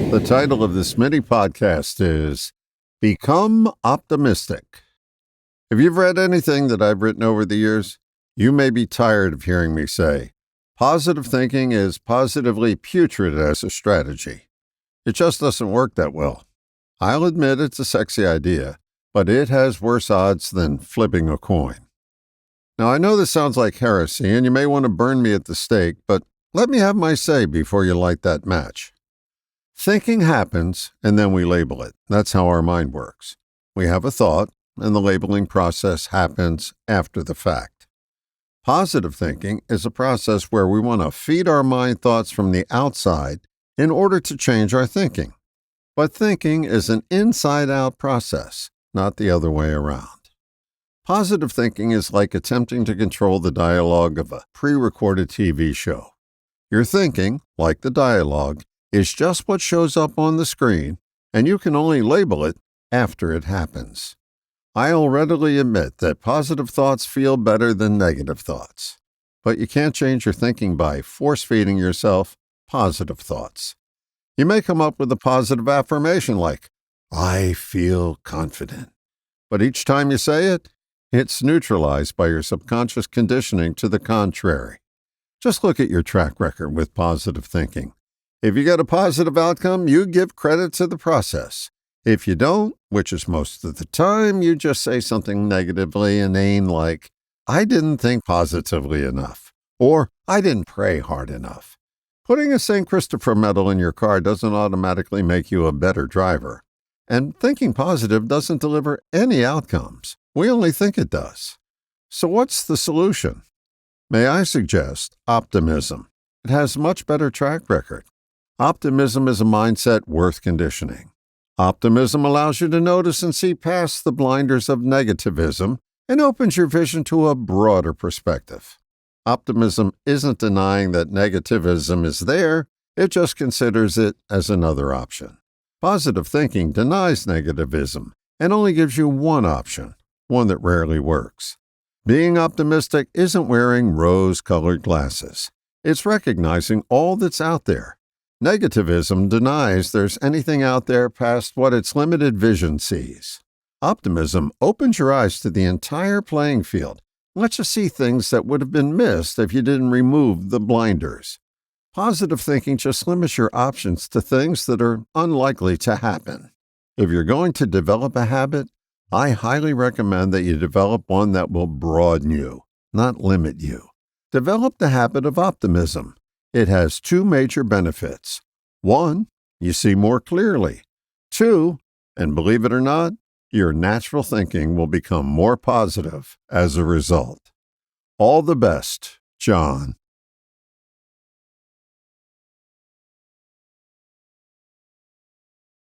The title of this mini podcast is Become Optimistic. If you've read anything that I've written over the years, you may be tired of hearing me say, positive thinking is positively putrid as a strategy. It just doesn't work that well. I'll admit it's a sexy idea, but it has worse odds than flipping a coin. Now, I know this sounds like heresy, and you may want to burn me at the stake, but let me have my say before you light that match. Thinking happens, and then we label it. That's how our mind works. We have a thought, and the labeling process happens after the fact. Positive thinking is a process where we want to feed our mind thoughts from the outside in order to change our thinking. But thinking is an inside-out process, not the other way around. Positive thinking is like attempting to control the dialogue of a pre-recorded TV show. Your thinking, like the dialogue, is just what shows up on the screen, and you can only label it after it happens. I'll readily admit that positive thoughts feel better than negative thoughts, but you can't change your thinking by force-feeding yourself positive thoughts. You may come up with a positive affirmation like, I feel confident, but each time you say it, it's neutralized by your subconscious conditioning to the contrary. Just look at your track record with positive thinking. If you get a positive outcome, you give credit to the process. If you don't, which is most of the time, you just say something negatively inane like, I didn't think positively enough, or I didn't pray hard enough. Putting a St. Christopher medal in your car doesn't automatically make you a better driver. And thinking positive doesn't deliver any outcomes. We only think it does. So what's the solution? May I suggest optimism? It has a much better track record. Optimism is a mindset worth conditioning. Optimism allows you to notice and see past the blinders of negativism and opens your vision to a broader perspective. Optimism isn't denying that negativism is there, it just considers it as another option. Positive thinking denies negativism and only gives you one option, one that rarely works. Being optimistic isn't wearing rose-colored glasses. It's recognizing all that's out there. Negativism denies there's anything out there past what its limited vision sees. Optimism opens your eyes to the entire playing field, lets you see things that would have been missed if you didn't remove the blinders. Positive thinking just limits your options to things that are unlikely to happen. If you're going to develop a habit, I highly recommend that you develop one that will broaden you, not limit you. Develop the habit of optimism. It has two major benefits. One, you see more clearly. Two, and believe it or not, your natural thinking will become more positive as a result. All the best, John.